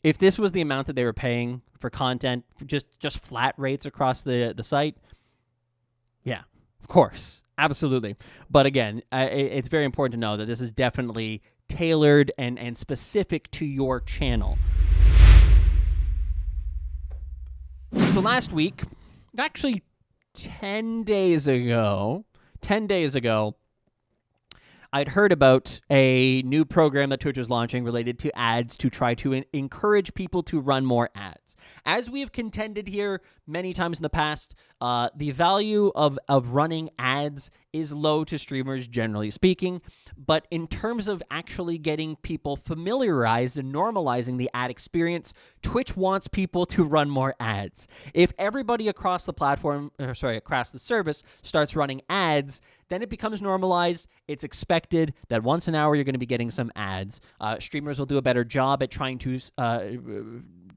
If this was the amount that they were paying for content, just flat rates across the site, yeah, of course, absolutely. But again, it's very important to know that this is definitely tailored and specific to your channel. So last week, actually 10 days ago, I'd heard about a new program that Twitch was launching related to ads to try to encourage people to run more ads. As we have contended here many times in the past, the value of running ads is low to streamers, generally speaking. But in terms of actually getting people familiarized and normalizing the ad experience, Twitch wants people to run more ads. If everybody across the platform, across the service starts running ads, then it becomes normalized. It's expected that once an hour you're going to be getting some ads. Streamers will do a better job at trying to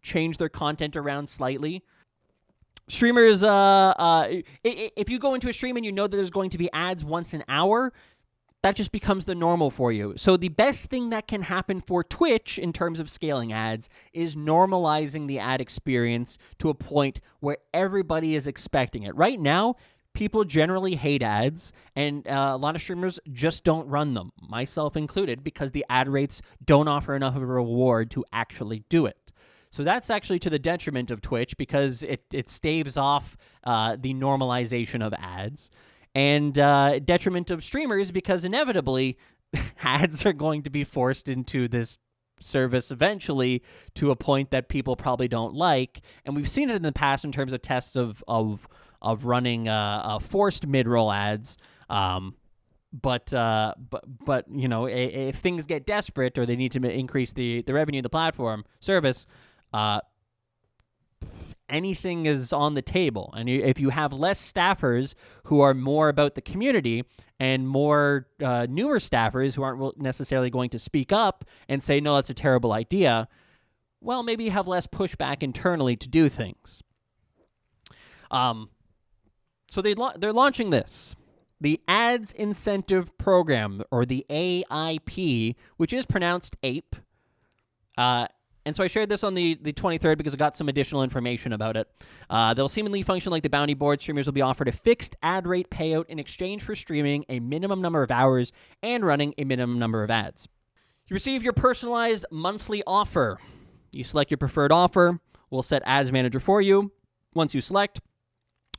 change their content around slightly. Streamers, if you go into a stream and you know that there's going to be ads once an hour, that just becomes the normal for you. So the best thing that can happen for Twitch in terms of scaling ads is normalizing the ad experience to a point where everybody is expecting it. Right now, people generally hate ads, and a lot of streamers just don't run them, myself included, because the ad rates don't offer enough of a reward to actually do it. So that's actually to the detriment of Twitch because it staves off the normalization of ads, and detriment of streamers because inevitably ads are going to be forced into this service eventually to a point that people probably don't like. And we've seen it in the past in terms of tests of running forced mid-roll ads. But you know, if things get desperate or they need to increase the revenue of the platform service, anything is on the table. And if you have less staffers who are more about the community and more newer staffers who aren't necessarily going to speak up and say, no, that's a terrible idea, well, maybe you have less pushback internally to do things. So they're launching this, the Ads Incentive Program, or the AIP, which is pronounced APE. And so I shared this on the 23rd because I got some additional information about it. They'll seemingly function like the bounty board. Streamers will be offered a fixed ad rate payout in exchange for streaming a minimum number of hours and running a minimum number of ads. You receive your personalized monthly offer. You select your preferred offer. We'll set Ads Manager for you. Once you select,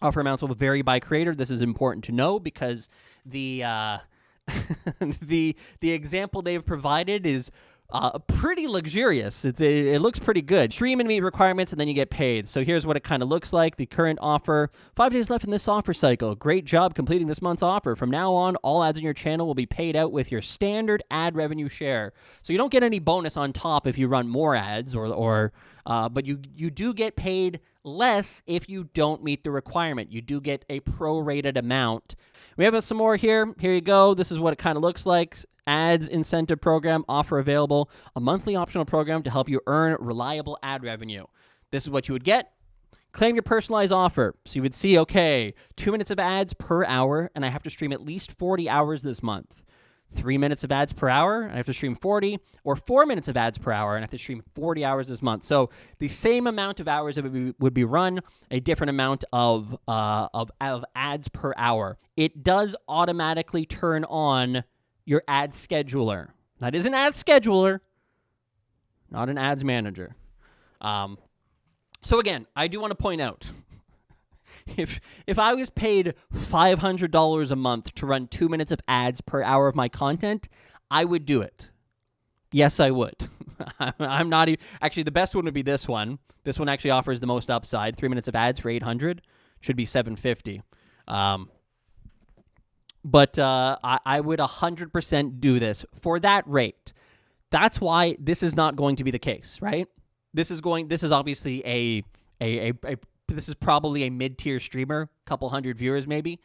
offer amounts will vary by creator. This is important to know because the the example they've provided is pretty luxurious. It looks pretty good. Stream and meet requirements, and then you get paid. So here's what it kind of looks like. The current offer, 5 days left in this offer cycle. Great job completing this month's offer. From now on, all ads on your channel will be paid out with your standard ad revenue share. So you don't get any bonus on top if you run more ads, but you do get paid less if you don't meet the requirement. You do get a prorated amount. We have some more here. Here you go. This is what it kind of looks like. Ads Incentive Program, offer available. A monthly optional program to help you earn reliable ad revenue. This is what you would get. Claim your personalized offer. So you would see, okay, 2 minutes of ads per hour, and I have to stream at least 40 hours this month. 3 minutes of ads per hour, and I have to stream 40, or 4 minutes of ads per hour, and I have to stream 40 hours this month. So the same amount of hours that would be run, a different amount of ads per hour. It does automatically turn on your ad scheduler. That is an ad scheduler, not an ads manager. So again, I do want to point out, if I was paid $500 a month to run 2 minutes of ads per hour of my content, I would do it. Yes, I would. I'm not even... Actually, the best one would be this one. This one actually offers the most upside. 3 minutes of ads for $800. Should be $750. But I would 100% do this for that rate. That's why this is not going to be the case, right? This is obviously this is probably a mid-tier streamer, couple hundred viewers maybe.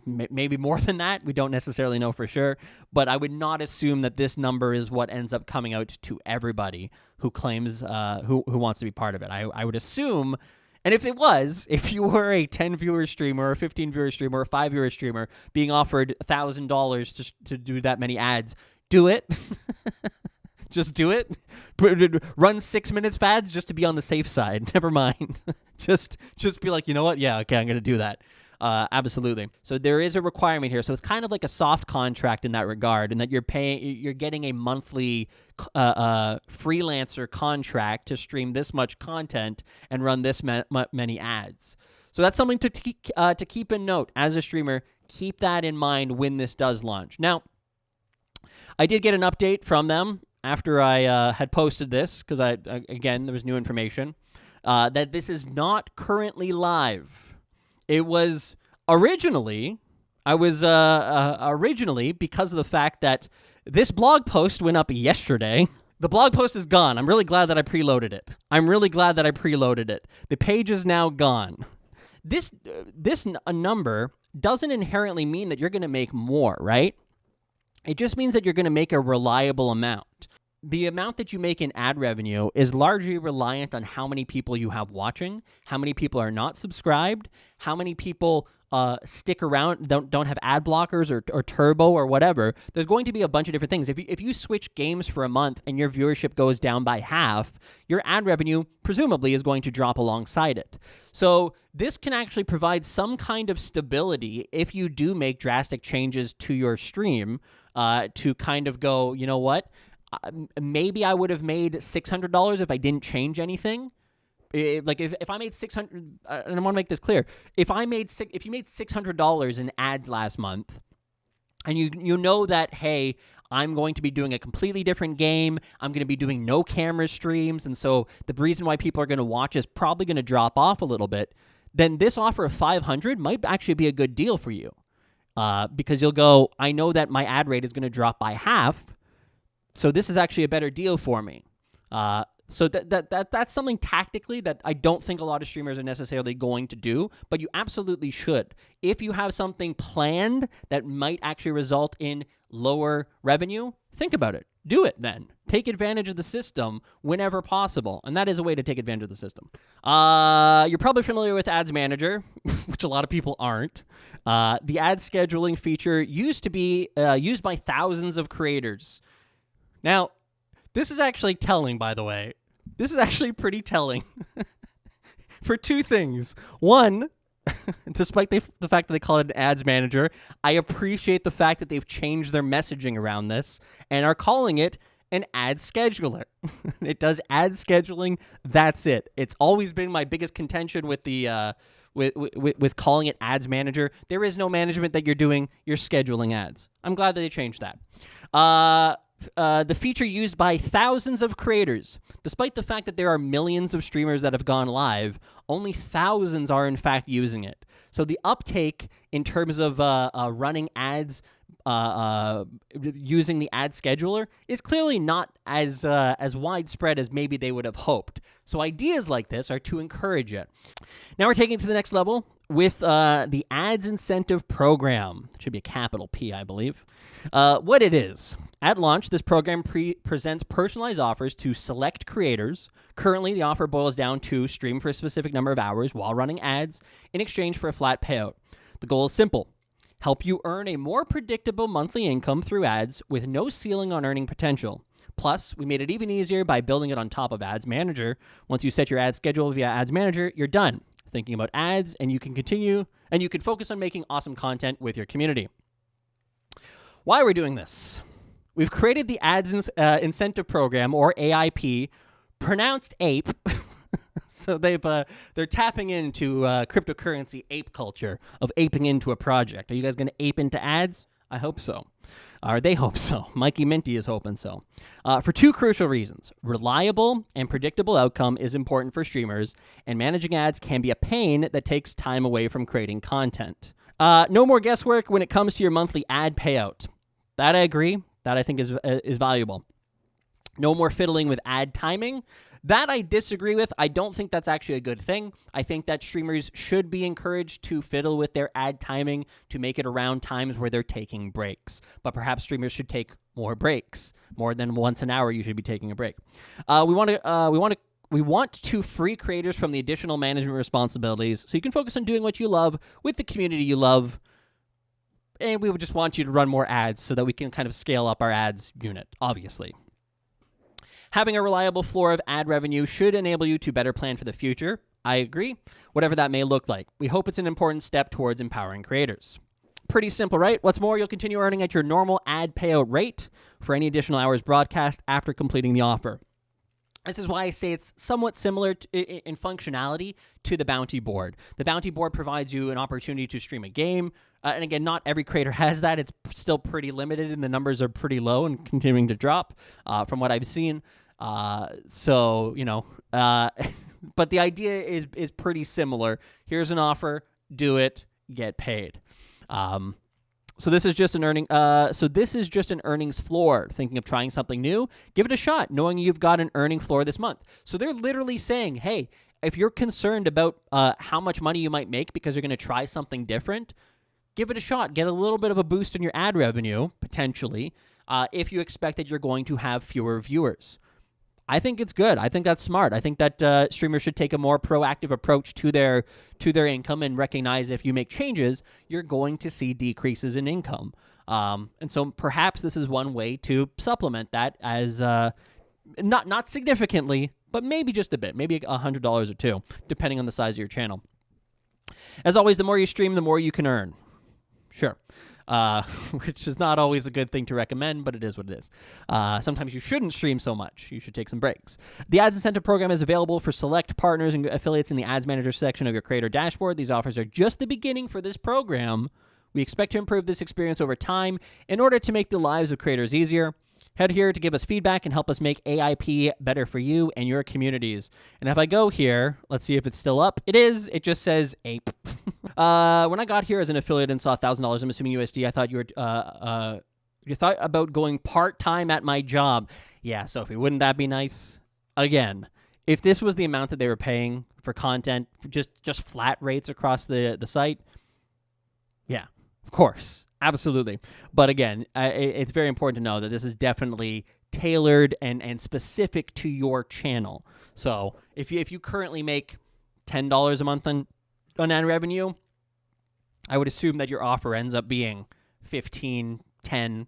Maybe more than that. We don't necessarily know for sure. But I would not assume that this number is what ends up coming out to everybody who claims, who wants to be part of it. I would assume, and if you were a 10-viewer streamer, a 15-viewer streamer, a 5-viewer streamer being offered $1,000 to do that many ads, do it. Just do it. Run 6 minutes of ads just to be on the safe side. Never mind. just be like, you know what? Yeah, okay, I'm going to do that. Absolutely. So there is a requirement here. So it's kind of like a soft contract in that regard, in that you're getting a monthly freelancer contract to stream this much content and run this many ads. So that's something to keep in note as a streamer. Keep that in mind when this does launch. Now, I did get an update from them after I had posted this, because again, there was new information, that this is not currently live. It was originally, because of the fact that this blog post went up yesterday. The blog post is gone. I'm really glad that I preloaded it. The page is now gone. This number doesn't inherently mean that you're going to make more, right? It just means that you're going to make a reliable amount. The amount that you make in ad revenue is largely reliant on how many people you have watching, how many people are not subscribed, how many people stick around, don't have ad blockers or turbo or whatever. There's going to be a bunch of different things. If you switch games for a month and your viewership goes down by half, your ad revenue presumably is going to drop alongside it. So this can actually provide some kind of stability if you do make drastic changes to your stream, to kind of go, you know what? Maybe I would have made $600 if I didn't change anything. If I made $600, and I want to make this clear, if you made $600 in ads last month, and you know that, hey, I'm going to be doing a completely different game, I'm going to be doing no camera streams, and so the reason why people are going to watch is probably going to drop off a little bit, then this offer of $500 might actually be a good deal for you, because you'll go, I know that my ad rate is going to drop by half, so this is actually a better deal for me. So that's something tactically that I don't think a lot of streamers are necessarily going to do, but you absolutely should. If you have something planned that might actually result in lower revenue, think about it. Do it then. Take advantage of the system whenever possible, and that is a way to take advantage of the system. You're probably familiar with Ads Manager, which a lot of people aren't. The ad scheduling feature used to be used by thousands of creators. Now, this is actually telling, by the way. This is actually pretty telling for two things. One, despite the fact that they call it an ads manager, I appreciate the fact that they've changed their messaging around this and are calling it an ad scheduler. It does ad scheduling. That's it. It's always been my biggest contention with the with calling it ads manager. There is no management that you're doing. You're scheduling ads. I'm glad that they changed that. The feature used by thousands of creators. Despite the fact that there are millions of streamers that have gone live, only thousands are in fact using it. So the uptake in terms of running ads using the ad scheduler is clearly not as widespread as maybe they would have hoped. So ideas like this are to encourage it. Now we're taking it to the next level with the ads incentive program. It should be a capital P, I believe. What it is. At launch, this program presents personalized offers to select creators. Currently, the offer boils down to stream for a specific number of hours while running ads in exchange for a flat payout. The goal is simple. Help you earn a more predictable monthly income through ads with no ceiling on earning potential. Plus, we made it even easier by building it on top of Ads Manager. Once you set your ad schedule via Ads Manager, you're done thinking about ads, and you can focus on making awesome content with your community. Why are we doing this? We've created the Ads Incentive Program, or AIP, pronounced APE. So they're tapping into cryptocurrency ape culture of aping into a project. Are you guys going to ape into ads? I hope so. Or they hope so. Mikey Minty is hoping so. For two crucial reasons. Reliable and predictable outcome is important for streamers, and managing ads can be a pain that takes time away from creating content. No more guesswork when it comes to your monthly ad payout. That I agree. That I think is valuable. No more fiddling with ad timing. That I disagree with. I don't think that's actually a good thing. I think that streamers should be encouraged to fiddle with their ad timing to make it around times where they're taking breaks. But perhaps streamers should take more breaks. More than once an hour, you should be taking a break. We want to free creators from the additional management responsibilities so you can focus on doing what you love with the community you love. And we would just want you to run more ads so that we can kind of scale up our ads unit, obviously. Having a reliable floor of ad revenue should enable you to better plan for the future. I agree, whatever that may look like. We hope it's an important step towards empowering creators. Pretty simple, right? What's more, you'll continue earning at your normal ad payout rate for any additional hours broadcast after completing the offer. This is why I say it's somewhat similar in functionality to the Bounty Board. The Bounty Board provides you an opportunity to stream a game. And again, not every creator has that. It's still pretty limited, and the numbers are pretty low and continuing to drop from what I've seen. So, you know, but the idea is pretty similar. Here's an offer, do it, get paid. So this is just an earnings floor. Thinking of trying something new? Give it a shot, knowing you've got an earning floor this month. So they're literally saying, hey, if you're concerned about how much money you might make because you're going to try something different, give it a shot. Get a little bit of a boost in your ad revenue, potentially, if you expect that you're going to have fewer viewers. I think it's good. I think that's smart. I think that streamers should take a more proactive approach to their income and recognize if you make changes, you're going to see decreases in income. And so perhaps this is one way to supplement that as not significantly, but maybe just a bit, maybe $100 or $2, depending on the size of your channel. As always, the more you stream, the more you can earn. Sure. Which is not always a good thing to recommend, but it is what it is. Sometimes you shouldn't stream so much. You should take some breaks. The Ads Incentive Program is available for select partners and affiliates in the Ads Manager section of your creator dashboard. These offers are just the beginning for this program. We expect to improve this experience over time in order to make the lives of creators easier. Head here to give us feedback and help us make AIP better for you and your communities. And if I go here, let's see if it's still up. It is. It just says ape. When I got here as an affiliate and saw $1,000, I'm assuming USD, I thought you thought about going part-time at my job. Yeah, Sophie, wouldn't that be nice? Again, if this was the amount that they were paying for content, just flat rates across the site, yeah, of course. Absolutely. But again, it's very important to know that this is definitely tailored and specific to your channel. So if you currently make $10 a month on ad revenue, I would assume that your offer ends up being $15, $10,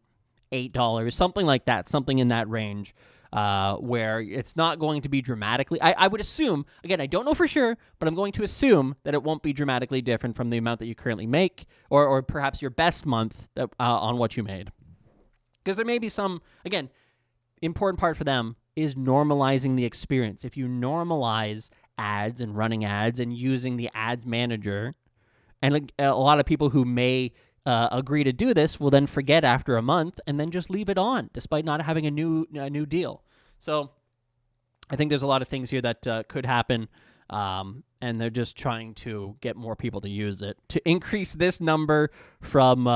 $8, something like that, something in that range. Where it's not going to be dramatically... I would assume, again, I don't know for sure, but I'm going to assume that it won't be dramatically different from the amount that you currently make, or perhaps your best month on what you made. Because there may be some... Again, important part for them is normalizing the experience. If you normalize ads and running ads and using the Ads Manager, and a lot of people who may... agree to do this will then forget after a month and then just leave it on despite not having a new deal. So I think there's a lot of things here that could happen, and they're just trying to get more people to use it to increase this number from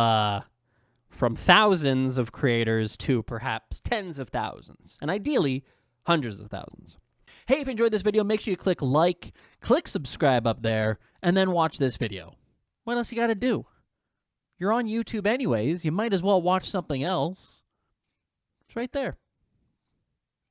thousands of creators to perhaps tens of thousands, and ideally hundreds of thousands. Hey, if you enjoyed this video, make sure you click like, click subscribe up there, and then watch this video. What else you got to do? You're on YouTube anyways. You might as well watch something else. It's right there.